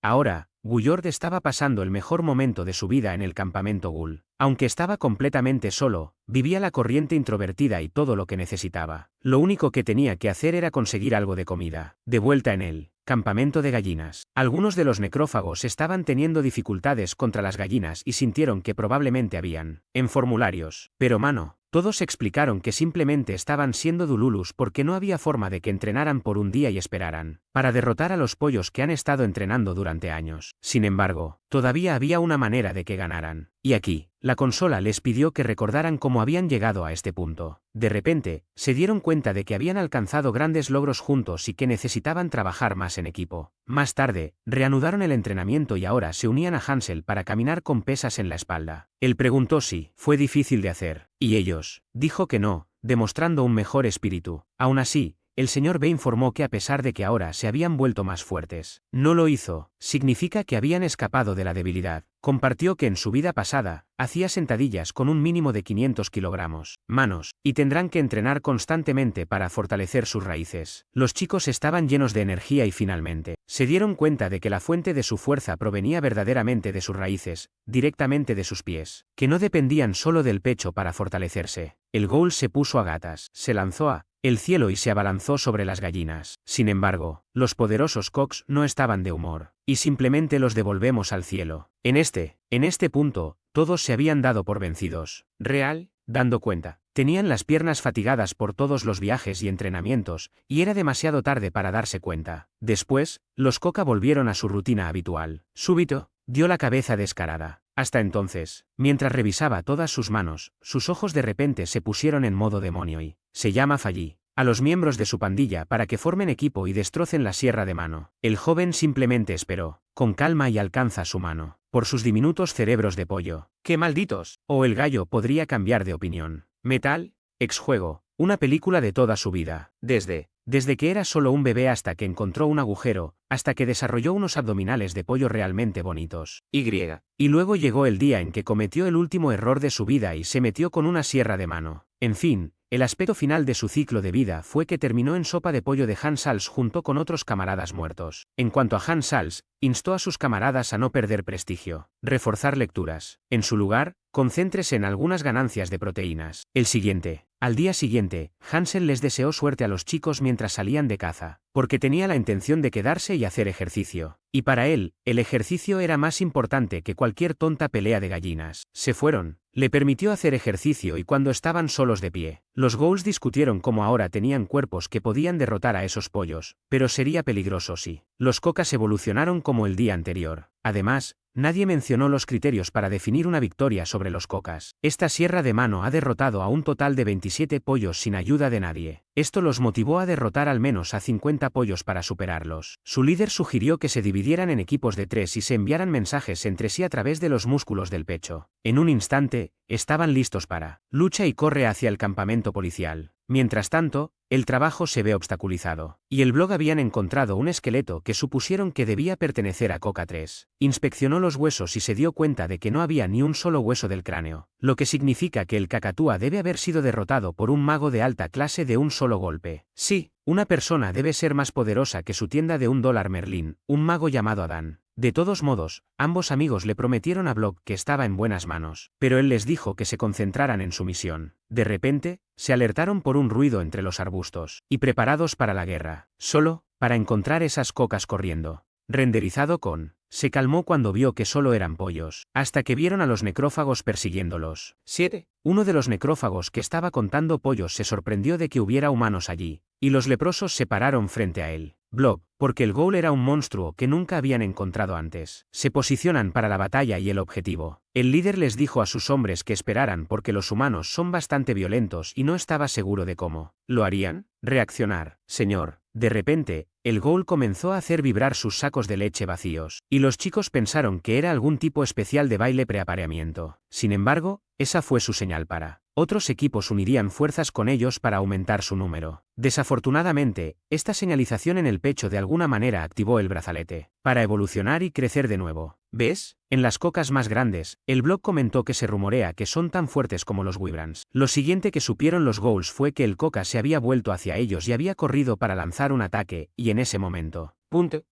Ahora, Gullord estaba pasando el mejor momento de su vida en el campamento Ghoul. Aunque estaba completamente solo, vivía la corriente introvertida y todo lo que necesitaba. Lo único que tenía que hacer era conseguir algo de comida. De vuelta en el campamento de gallinas. Algunos de los necrófagos estaban teniendo dificultades contra las gallinas y sintieron que probablemente habían en formularios. Pero mano. Todos explicaron que simplemente estaban siendo dululus porque no había forma de que entrenaran por un día y esperaran para derrotar a los pollos que han estado entrenando durante años. Sin embargo, todavía había una manera de que ganaran. Y aquí, la consola les pidió que recordaran cómo habían llegado a este punto. De repente, se dieron cuenta de que habían alcanzado grandes logros juntos y que necesitaban trabajar más en equipo. Más tarde, reanudaron el entrenamiento y ahora se unían a Hansel para caminar con pesas en la espalda. Él preguntó si fue difícil de hacer, y ellos, dijo que no, demostrando un mejor espíritu. Aún así, el señor B informó que a pesar de que ahora se habían vuelto más fuertes, no lo hizo, significa que habían escapado de la debilidad. Compartió que en su vida pasada, hacía sentadillas con un mínimo de 500 kilogramos, manos, y tendrán que entrenar constantemente para fortalecer sus raíces. Los chicos estaban llenos de energía y finalmente, se dieron cuenta de que la fuente de su fuerza provenía verdaderamente de sus raíces, directamente de sus pies, que no dependían solo del pecho para fortalecerse. El ghoul se puso a gatas, se lanzó a el cielo y se abalanzó sobre las gallinas. Sin embargo, los poderosos Cox no estaban de humor, y simplemente los devolvemos al cielo. En este punto, todos se habían dado por vencidos. Real, dando cuenta. Tenían las piernas fatigadas por todos los viajes y entrenamientos, y era demasiado tarde para darse cuenta. Después, los Coca volvieron a su rutina habitual. Súbito, dio la cabeza descarada. Hasta entonces, mientras revisaba todas sus manos, sus ojos de repente se pusieron en modo demonio y se llama Fallí a los miembros de su pandilla para que formen equipo y destrocen la sierra de mano. El joven simplemente esperó, con calma y alcanza su mano, por sus diminutos cerebros de pollo. ¡Qué malditos! O el gallo podría cambiar de opinión. Metal, exjuego, una película de toda su vida, desde que era solo un bebé hasta que encontró un agujero, hasta que desarrolló unos abdominales de pollo realmente bonitos. Y luego llegó el día en que cometió el último error de su vida y se metió con una sierra de mano. En fin, el aspecto final de su ciclo de vida fue que terminó en sopa de pollo de Hans Sals junto con otros camaradas muertos. En cuanto a Hans Sals, instó a sus camaradas a no perder prestigio, reforzar lecturas. En su lugar, concéntrese en algunas ganancias de proteínas. Al día siguiente, Hansel les deseó suerte a los chicos mientras salían de caza, porque tenía la intención de quedarse y hacer ejercicio. Y para él, el ejercicio era más importante que cualquier tonta pelea de gallinas. Se fueron. Le permitió hacer ejercicio y cuando estaban solos de pie, los ghouls discutieron cómo ahora tenían cuerpos que podían derrotar a esos pollos, pero sería peligroso si los cocas evolucionaron como el día anterior. Además, nadie mencionó los criterios para definir una victoria sobre los cocas. Esta sierra de mano ha derrotado a un total de 27 pollos sin ayuda de nadie. Esto los motivó a derrotar al menos a 50 pollos para superarlos. Su líder sugirió que se dividieran en equipos de 3 y se enviaran mensajes entre sí a través de los músculos del pecho. En un instante, estaban listos para lucha y corre hacia el campamento policial. Mientras tanto, el trabajo se ve obstaculizado, y el blog habían encontrado un esqueleto que supusieron que debía pertenecer a Coca 3. Inspeccionó los huesos y se dio cuenta de que no había ni un solo hueso del cráneo, lo que significa que el cacatúa debe haber sido derrotado por un mago de alta clase de un solo golpe. Sí, una persona debe ser más poderosa que su tienda de $1 Merlín, un mago llamado Adán. De todos modos, ambos amigos le prometieron a Block que estaba en buenas manos, pero él les dijo que se concentraran en su misión. De repente, se alertaron por un ruido entre los arbustos, y preparados para la guerra, solo, para encontrar esas cocas corriendo. Renderizado con, se calmó cuando vio que solo eran pollos, hasta que vieron a los necrófagos persiguiéndolos. 7. Uno de los necrófagos que estaba contando pollos se sorprendió de que hubiera humanos allí, y los leprosos se pararon frente a él. Blob, porque el ghoul era un monstruo que nunca habían encontrado antes. Se posicionan para la batalla y el objetivo. El líder les dijo a sus hombres que esperaran porque los humanos son bastante violentos y no estaba seguro de cómo lo harían. Reaccionar, señor. De repente, el ghoul comenzó a hacer vibrar sus sacos de leche vacíos, y los chicos pensaron que era algún tipo especial de baile preapareamiento. Sin embargo, esa fue su señal para otros equipos unirían fuerzas con ellos para aumentar su número. Desafortunadamente, esta señalización en el pecho de alguna manera activó el brazalete, para evolucionar y crecer de nuevo. ¿Ves? En las cocas más grandes, el blog comentó que se rumorea que son tan fuertes como los wyverns. Lo siguiente que supieron los ghouls fue que el coca se había vuelto hacia ellos y había corrido para lanzar un ataque, y en ese momento,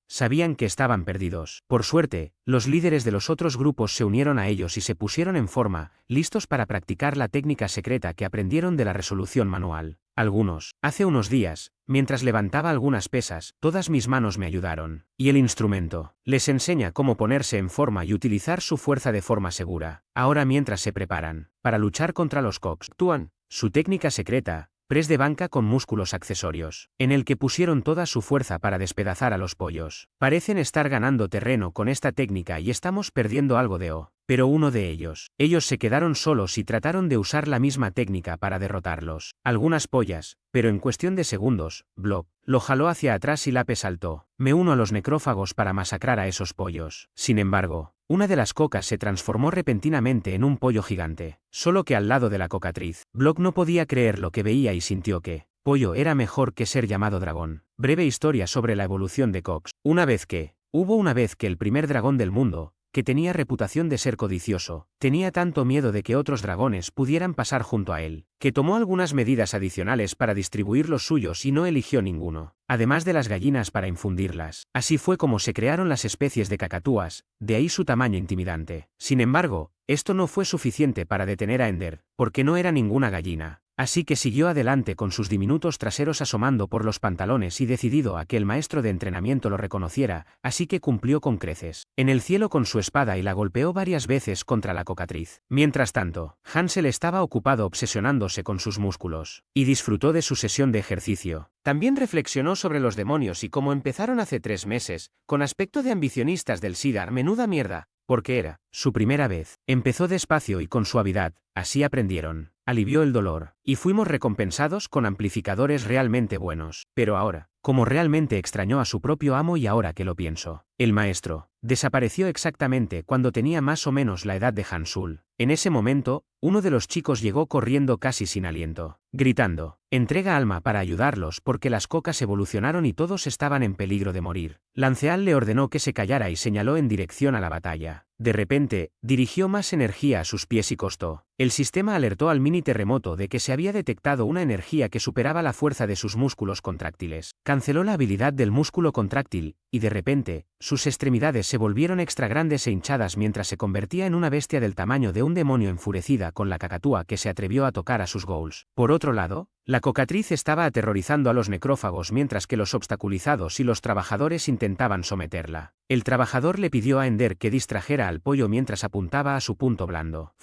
sabían que estaban perdidos. Por suerte, los líderes de los otros grupos se unieron a ellos y se pusieron en forma, listos para practicar la técnica secreta que aprendieron de la resolución manual. Algunos. Hace unos días, mientras levantaba algunas pesas, todas mis manos me ayudaron. Y el instrumento. Les enseña cómo ponerse en forma y utilizar su fuerza de forma segura. Ahora mientras se preparan para luchar contra los Cox, actúan. Su técnica secreta, press de banca con músculos accesorios, en el que pusieron toda su fuerza para despedazar a los pollos. Parecen estar ganando terreno con esta técnica y estamos perdiendo algo de O. Pero uno de ellos se quedaron solos y trataron de usar la misma técnica para derrotarlos. Algunas pollas, pero en cuestión de segundos, Blob lo jaló hacia atrás y Lape saltó. Me uno a los necrófagos para masacrar a esos pollos. Sin embargo, una de las cocas se transformó repentinamente en un pollo gigante, solo que al lado de la cocatriz. Blob no podía creer lo que veía y sintió que pollo era mejor que ser llamado dragón. Breve historia sobre la evolución de Cox. Hubo una vez que el primer dragón del mundo, que tenía reputación de ser codicioso, tenía tanto miedo de que otros dragones pudieran pasar junto a él, que tomó algunas medidas adicionales para distribuir los suyos y no eligió ninguno, además de las gallinas para infundirlas. Así fue como se crearon las especies de cacatúas, de ahí su tamaño intimidante. Sin embargo, esto no fue suficiente para detener a Ender, porque no era ninguna gallina. Así que siguió adelante con sus diminutos traseros asomando por los pantalones y decidido a que el maestro de entrenamiento lo reconociera, así que cumplió con creces en el cielo con su espada y la golpeó varias veces contra la cocatriz. Mientras tanto, Hansel estaba ocupado obsesionándose con sus músculos, y disfrutó de su sesión de ejercicio. También reflexionó sobre los demonios y cómo empezaron hace 3 meses, con aspecto de ambicionistas del Sidar, menuda mierda, porque era su primera vez. Empezó despacio y con suavidad, así aprendieron. Alivió el dolor, y fuimos recompensados con amplificadores realmente buenos. Pero ahora, como realmente extrañó a su propio amo y ahora que lo pienso, el maestro desapareció exactamente cuando tenía más o menos la edad de Hansul. En ese momento, uno de los chicos llegó corriendo casi sin aliento, gritando, «Entrega alma para ayudarlos porque las cocas evolucionaron y todos estaban en peligro de morir». Lanceal le ordenó que se callara y señaló en dirección a la batalla. De repente, dirigió más energía a sus pies y costó. El sistema alertó al mini terremoto de que se había detectado una energía que superaba la fuerza de sus músculos contráctiles. Canceló la habilidad del músculo contráctil, y de repente, sus extremidades se volvieron extra grandes e hinchadas mientras se convertía en una bestia del tamaño de un demonio enfurecida con la cacatúa que se atrevió a tocar a sus goals. Por otro lado, la cocatriz estaba aterrorizando a los necrófagos mientras que los obstaculizados y los trabajadores intentaban someterla. El trabajador le pidió a Ender que distrajera al pollo mientras apuntaba a su punto blando.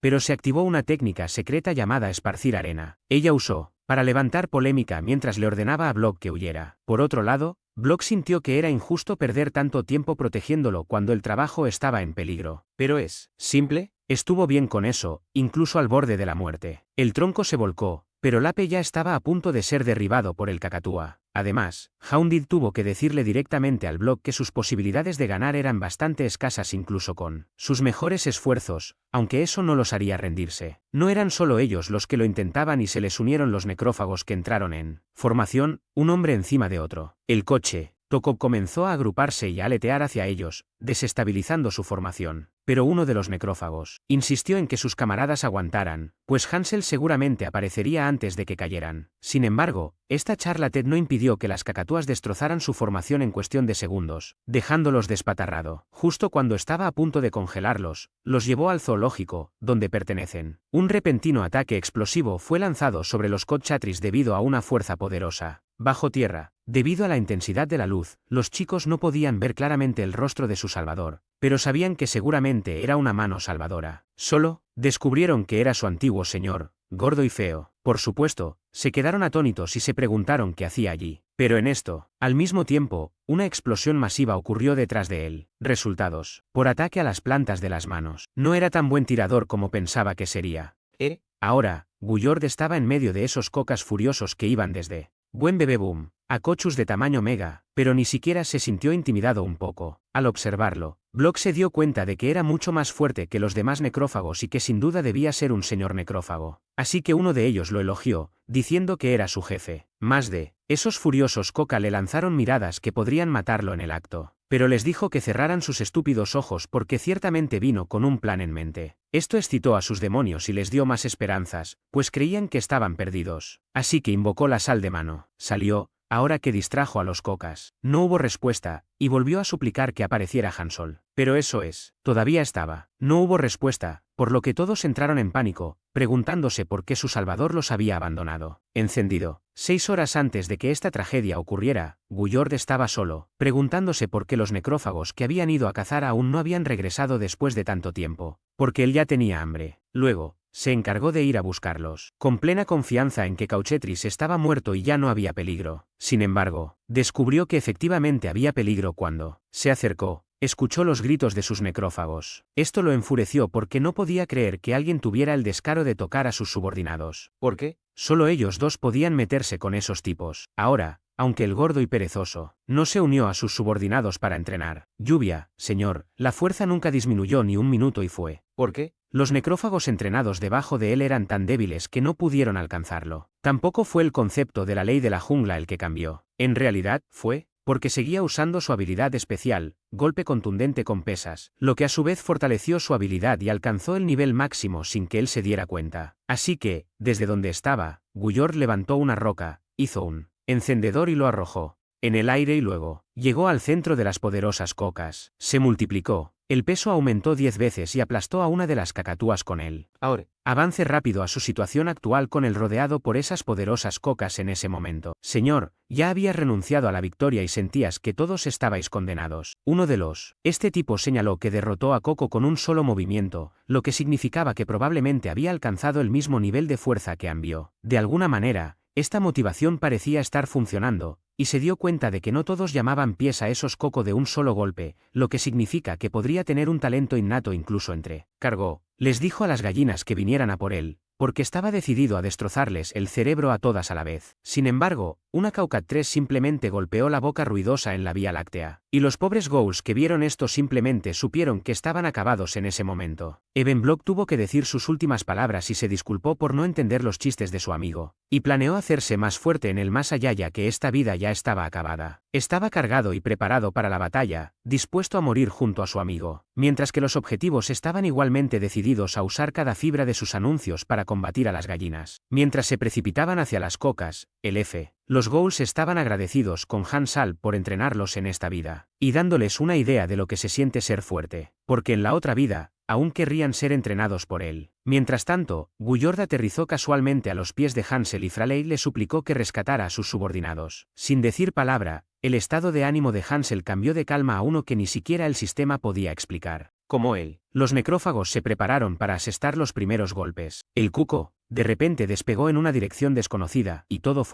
Pero se activó una técnica secreta llamada esparcir arena. Ella usó para levantar polémica mientras le ordenaba a Blob que huyera. Por otro lado, Blob sintió que era injusto perder tanto tiempo protegiéndolo cuando el trabajo estaba en peligro. Pero es simple, estuvo bien con eso, incluso al borde de la muerte. El tronco se volcó, pero Lape ya estaba a punto de ser derribado por el cacatúa. Además, Hounded tuvo que decirle directamente al Blob que sus posibilidades de ganar eran bastante escasas incluso con sus mejores esfuerzos, aunque eso no los haría rendirse. No eran solo ellos los que lo intentaban y se les unieron los necrófagos que entraron en formación, un hombre encima de otro. El coche Tokop comenzó a agruparse y a aletear hacia ellos, desestabilizando su formación. Pero uno de los necrófagos insistió en que sus camaradas aguantaran, pues Hansel seguramente aparecería antes de que cayeran. Sin embargo, esta charlatán no impidió que las cacatúas destrozaran su formación en cuestión de segundos, dejándolos despatarrado. Justo cuando estaba a punto de congelarlos, los llevó al zoológico, donde pertenecen. Un repentino ataque explosivo fue lanzado sobre los Cotchatris debido a una fuerza poderosa. Bajo tierra, debido a la intensidad de la luz, los chicos no podían ver claramente el rostro de su salvador, pero sabían que seguramente era una mano salvadora. Solo descubrieron que era su antiguo señor, gordo y feo. Por supuesto, se quedaron atónitos y se preguntaron qué hacía allí. Pero en esto, al mismo tiempo, una explosión masiva ocurrió detrás de él. Resultados: por ataque a las plantas de las manos. No era tan buen tirador como pensaba que sería. Ahora, Gullord estaba en medio de esos cocas furiosos que iban desde Buen Bebé Boom a Cochus de tamaño mega, pero ni siquiera se sintió intimidado un poco. Al observarlo, Block se dio cuenta de que era mucho más fuerte que los demás necrófagos y que sin duda debía ser un señor necrófago. Así que uno de ellos lo elogió, diciendo que era su jefe. Más de esos furiosos coca le lanzaron miradas que podrían matarlo en el acto. Pero les dijo que cerraran sus estúpidos ojos porque ciertamente vino con un plan en mente. Esto excitó a sus demonios y les dio más esperanzas, pues creían que estaban perdidos. Así que invocó la sal de mano. Salió, ahora que distrajo a los cocas. No hubo respuesta, y volvió a suplicar que apareciera Hansol. Pero eso es, todavía estaba. No hubo respuesta, por lo que todos entraron en pánico, preguntándose por qué su salvador los había abandonado. Encendido. 6 horas antes de que esta tragedia ocurriera, Gullord estaba solo, preguntándose por qué los necrófagos que habían ido a cazar aún no habían regresado después de tanto tiempo. Porque él ya tenía hambre. Luego, se encargó de ir a buscarlos, con plena confianza en que Cauchetris estaba muerto y ya no había peligro. Sin embargo, descubrió que efectivamente había peligro cuando se acercó. Escuchó los gritos de sus necrófagos. Esto lo enfureció porque no podía creer que alguien tuviera el descaro de tocar a sus subordinados. ¿Por qué? Solo ellos dos podían meterse con esos tipos. Ahora, aunque el gordo y perezoso no se unió a sus subordinados para entrenar. Lluvia, señor, la fuerza nunca disminuyó ni un minuto y fue. ¿Por qué? Los necrófagos entrenados debajo de él eran tan débiles que no pudieron alcanzarlo. Tampoco fue el concepto de la ley de la jungla el que cambió. En realidad, fue porque seguía usando su habilidad especial, golpe contundente con pesas, lo que a su vez fortaleció su habilidad y alcanzó el nivel máximo sin que él se diera cuenta. Así que, desde donde estaba, Gullord levantó una roca, hizo un encendedor y lo arrojó en el aire y luego llegó al centro de las poderosas cocas. Se multiplicó, el peso aumentó 10 veces y aplastó a una de las cacatúas con él. Ahora, avance rápido a su situación actual con el rodeado por esas poderosas cocas en ese momento. Señor, ya habías renunciado a la victoria y sentías que todos estabais condenados. Uno de los. Este tipo señaló que derrotó a Coco con un solo movimiento, lo que significaba que probablemente había alcanzado el mismo nivel de fuerza que Ambio. De alguna manera, esta motivación parecía estar funcionando, y se dio cuenta de que no todos llamaban pies a esos Coco de un solo golpe, lo que significa que podría tener un talento innato incluso entre. Cargó. Les dijo a las gallinas que vinieran a por él, porque estaba decidido a destrozarles el cerebro a todas a la vez. Sin embargo, una Caucat 3 simplemente golpeó la boca ruidosa en la Vía Láctea, y los pobres Ghouls que vieron esto simplemente supieron que estaban acabados en ese momento. Evenblock tuvo que decir sus últimas palabras y se disculpó por no entender los chistes de su amigo, y planeó hacerse más fuerte en el más allá ya que esta vida ya estaba acabada. Estaba cargado y preparado para la batalla, dispuesto a morir junto a su amigo, mientras que los objetivos estaban igualmente decididos a usar cada fibra de sus anuncios para combatir a las gallinas. Mientras se precipitaban hacia las cocas, los Ghouls estaban agradecidos con Hansal por entrenarlos en esta vida, y dándoles una idea de lo que se siente ser fuerte, porque en la otra vida, aún querrían ser entrenados por él. Mientras tanto, Gullord aterrizó casualmente a los pies de Hansel y Fraley le suplicó que rescatara a sus subordinados. Sin decir palabra, el estado de ánimo de Hansel cambió de calma a uno que ni siquiera el sistema podía explicar. Como él, los necrófagos se prepararon para asestar los primeros golpes. El cuco, de repente despegó en una dirección desconocida, y todo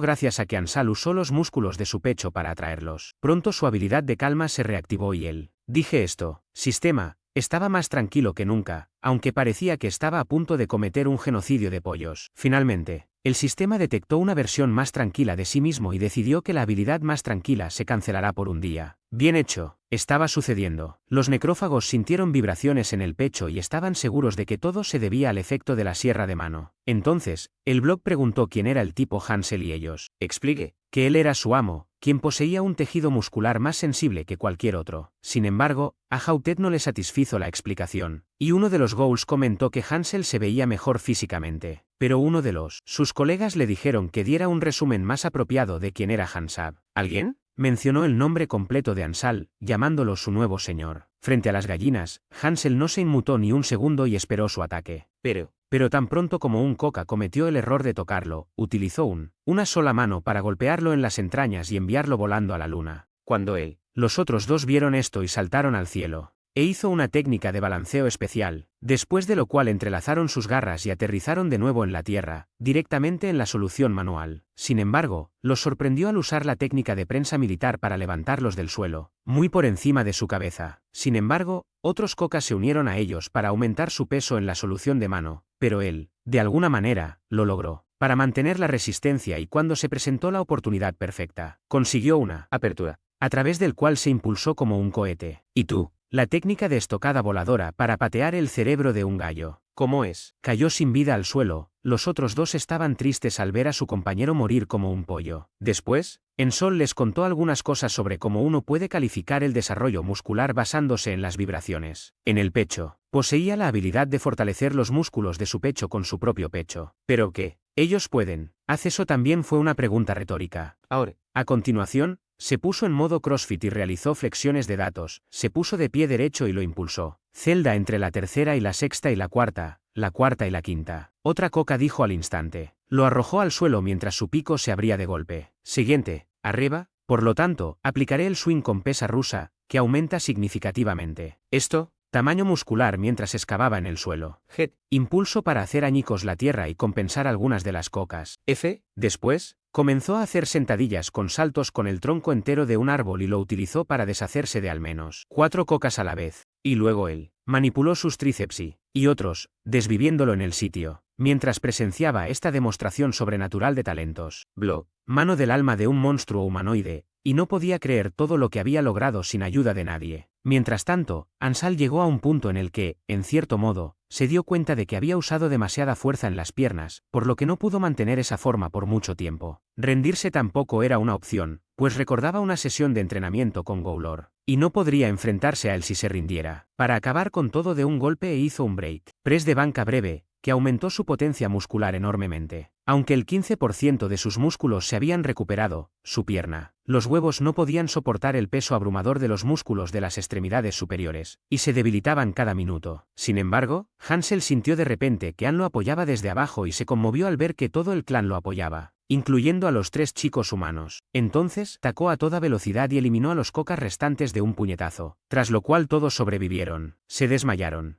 gracias a que Hansal usó los músculos de su pecho para atraerlos. Pronto su habilidad de calma se reactivó y él. Dije esto, sistema, estaba más tranquilo que nunca, aunque parecía que estaba a punto de cometer un genocidio de pollos. Finalmente, el sistema detectó una versión más tranquila de sí mismo y decidió que la habilidad más tranquila se cancelará por un día. Bien hecho, estaba sucediendo. Los necrófagos sintieron vibraciones en el pecho y estaban seguros de que todo se debía al efecto de la sierra de mano. Entonces, el blog preguntó quién era el tipo Hansel y ellos. Explique. Que él era su amo, quien poseía un tejido muscular más sensible que cualquier otro. Sin embargo, a Hautet no le satisfizo la explicación, y uno de los Ghouls comentó que Hansel se veía mejor físicamente, pero uno de sus colegas le dijeron que diera un resumen más apropiado de quién era Hansab. ¿Alguien? Mencionó el nombre completo de Hansal, llamándolo su nuevo señor. Frente a las gallinas, Hansel no se inmutó ni un segundo y esperó su ataque. Pero tan pronto como un coca cometió el error de tocarlo, utilizó una sola mano para golpearlo en las entrañas y enviarlo volando a la luna. Cuando los otros dos vieron esto y saltaron al cielo, hizo una técnica de balanceo especial, después de lo cual entrelazaron sus garras y aterrizaron de nuevo en la tierra, directamente en la solución manual. Sin embargo, los sorprendió al usar la técnica de prensa militar para levantarlos del suelo, muy por encima de su cabeza. Sin embargo, otros cocas se unieron a ellos para aumentar su peso en la solución de mano, pero él, de alguna manera, lo logró. Para mantener la resistencia y cuando se presentó la oportunidad perfecta, consiguió una apertura, a través del cual se impulsó como un cohete. ¿Y tú? La técnica de estocada voladora para patear el cerebro de un gallo. ¿Cómo es? Cayó sin vida al suelo, los otros dos estaban tristes al ver a su compañero morir como un pollo. Después, Ensol les contó algunas cosas sobre cómo uno puede calificar el desarrollo muscular basándose en las vibraciones. En el pecho, poseía la habilidad de fortalecer los músculos de su pecho con su propio pecho. ¿Pero qué? Ellos pueden. ¿Haz eso también? Fue una pregunta retórica. Ahora. A continuación, se puso en modo CrossFit y realizó flexiones de datos, se puso de pie derecho y lo impulsó. Celda entre la tercera y la sexta y la cuarta, la cuarta y la quinta. Otra coca, dijo al instante. Lo arrojó al suelo mientras su pico se abría de golpe. Siguiente, arriba. Por lo tanto, aplicaré el swing con pesa rusa, que aumenta significativamente. Esto, tamaño muscular mientras excavaba en el suelo. G. Impulso para hacer añicos la tierra y compensar algunas de las cocas. F. Después, comenzó a hacer sentadillas con saltos con el tronco entero de un árbol y lo utilizó para deshacerse de al menos 4 cocas a la vez. Y luego él manipuló sus tríceps y otros, desviviéndolo en el sitio, mientras presenciaba esta demostración sobrenatural de talentos. Block, mano del alma de un monstruo humanoide, y no podía creer todo lo que había logrado sin ayuda de nadie. Mientras tanto, Ansal llegó a un punto en el que, en cierto modo, se dio cuenta de que había usado demasiada fuerza en las piernas, por lo que no pudo mantener esa forma por mucho tiempo. Rendirse tampoco era una opción, pues recordaba una sesión de entrenamiento con Goulor, y no podría enfrentarse a él si se rindiera. Para acabar con todo de un golpe hizo un break press de banca breve, que aumentó su potencia muscular enormemente. Aunque el 15% de sus músculos se habían recuperado, su pierna, los huevos no podían soportar el peso abrumador de los músculos de las extremidades superiores, y se debilitaban cada minuto. Sin embargo, Hansel sintió de repente que Ann lo apoyaba desde abajo y se conmovió al ver que todo el clan lo apoyaba, incluyendo a los 3 chicos humanos. Entonces, atacó a toda velocidad y eliminó a los cocas restantes de un puñetazo, tras lo cual todos sobrevivieron. Se desmayaron.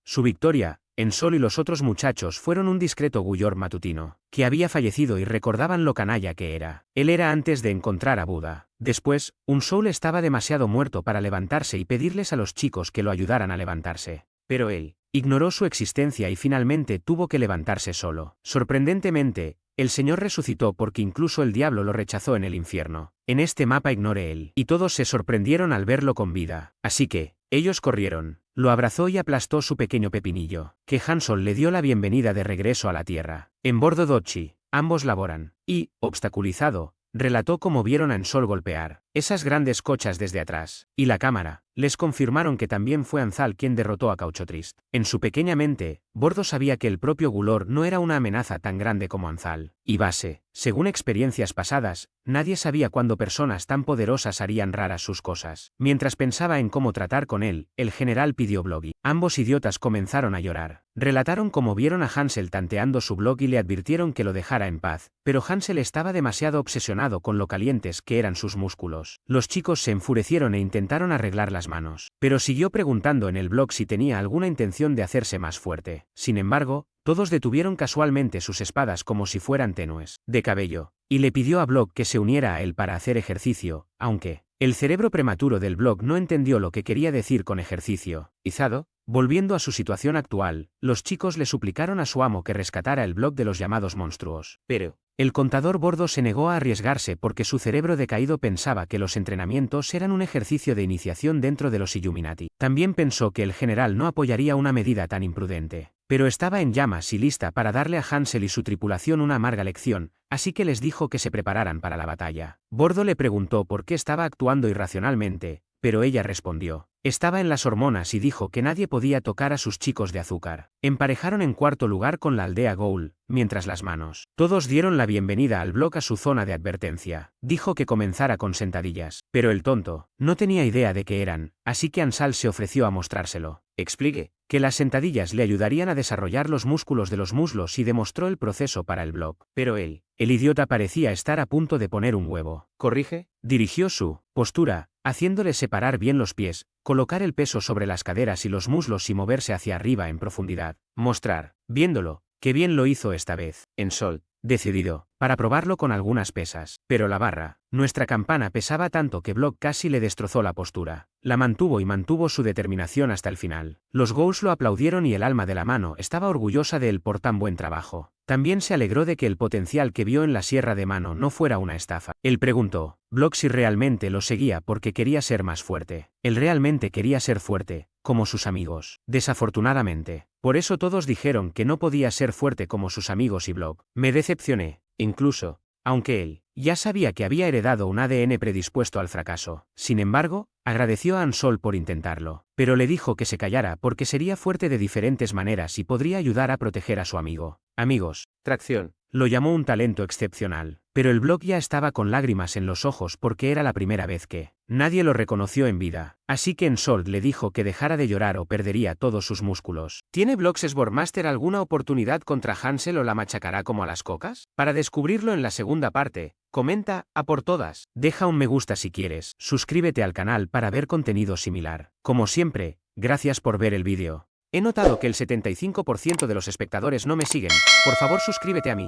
Su victoria, Ensol y los otros muchachos fueron un discreto Gullor matutino, que había fallecido y recordaban lo canalla que era. Él era antes de encontrar a Buda. Después, Unsoul estaba demasiado muerto para levantarse y pedirles a los chicos que lo ayudaran a levantarse. Pero él ignoró su existencia y finalmente tuvo que levantarse solo. Sorprendentemente, el Señor resucitó porque incluso el diablo lo rechazó en el infierno. En este mapa ignore él. Y todos se sorprendieron al verlo con vida. Así que, ellos corrieron. Lo abrazó y aplastó su pequeño pepinillo, que Hansol le dio la bienvenida de regreso a la tierra. En bordo Dochi, ambos laboran. Y, obstaculizado, relató cómo vieron a Ensol golpear esas grandes cochas desde atrás, y la cámara les confirmaron que también fue Anzal quien derrotó a Cauchotrist. En su pequeña mente, Bordo sabía que el propio Gullor no era una amenaza tan grande como Anzal, y base, según experiencias pasadas, nadie sabía cuándo personas tan poderosas harían raras sus cosas. Mientras pensaba en cómo tratar con él, el general pidió Bloggy. Ambos idiotas comenzaron a llorar. Relataron cómo vieron a Hansel tanteando su blog y le advirtieron que lo dejara en paz, pero Hansel estaba demasiado obsesionado con lo calientes que eran sus músculos. Los chicos se enfurecieron e intentaron arreglar las manos, pero siguió preguntando en el blog si tenía alguna intención de hacerse más fuerte. Sin embargo, todos detuvieron casualmente sus espadas como si fueran tenues de cabello, y le pidió a Blog que se uniera a él para hacer ejercicio, aunque el cerebro prematuro del Blog no entendió lo que quería decir con ejercicio. Izado, volviendo a su situación actual, los chicos le suplicaron a su amo que rescatara el Blog de los llamados monstruos. Pero el contador Bordo se negó a arriesgarse porque su cerebro decaído pensaba que los entrenamientos eran un ejercicio de iniciación dentro de los Illuminati. También pensó que el general no apoyaría una medida tan imprudente. Pero estaba en llamas y lista para darle a Hansel y su tripulación una amarga lección, así que les dijo que se prepararan para la batalla. Bordo le preguntó por qué estaba actuando irracionalmente, pero ella respondió. Estaba en las hormonas y dijo que nadie podía tocar a sus chicos de azúcar. Emparejaron en cuarto lugar con la aldea Goul, mientras las manos. Todos dieron la bienvenida al Blog a su zona de advertencia. Dijo que comenzara con sentadillas, pero el tonto no tenía idea de qué eran, así que Ansal se ofreció a mostrárselo. Explique que las sentadillas le ayudarían a desarrollar los músculos de los muslos y demostró el proceso para el Blog. Pero él, el idiota, parecía estar a punto de poner un huevo. ¿Corrige? Dirigió su postura, haciéndole separar bien los pies, colocar el peso sobre las caderas y los muslos y moverse hacia arriba en profundidad. Mostrar, viéndolo, que bien lo hizo esta vez. Ensol, decidido, para probarlo con algunas pesas. Pero la barra, nuestra campana, pesaba tanto que Blog casi le destrozó la postura. La mantuvo y mantuvo su determinación hasta el final. Los Ghouls lo aplaudieron y el alma de la mano estaba orgullosa de él por tan buen trabajo. También se alegró de que el potencial que vio en la sierra de mano no fuera una estafa. Él preguntó, Blog, si realmente lo seguía porque quería ser más fuerte. Él realmente quería ser fuerte, como sus amigos. Desafortunadamente, por eso todos dijeron que no podía ser fuerte como sus amigos y Blog. Me decepcioné, incluso, aunque él ya sabía que había heredado un ADN predispuesto al fracaso. Sin embargo, agradeció a Ansol por intentarlo, pero le dijo que se callara porque sería fuerte de diferentes maneras y podría ayudar a proteger a su amigo. Amigos, tracción. Lo llamó un talento excepcional, pero el Blog ya estaba con lágrimas en los ojos porque era la primera vez que Nadie lo reconoció en vida, así que Ensold le dijo que dejara de llorar o perdería todos sus músculos. ¿Tiene Bloxburg alguna oportunidad contra Hansel o la machacará como a las cocas? Para descubrirlo en la segunda parte, comenta, a por todas. Deja un me gusta si quieres, suscríbete al canal para ver contenido similar. Como siempre, gracias por ver el vídeo. He notado que el 75% de los espectadores no me siguen, por favor suscríbete a mí.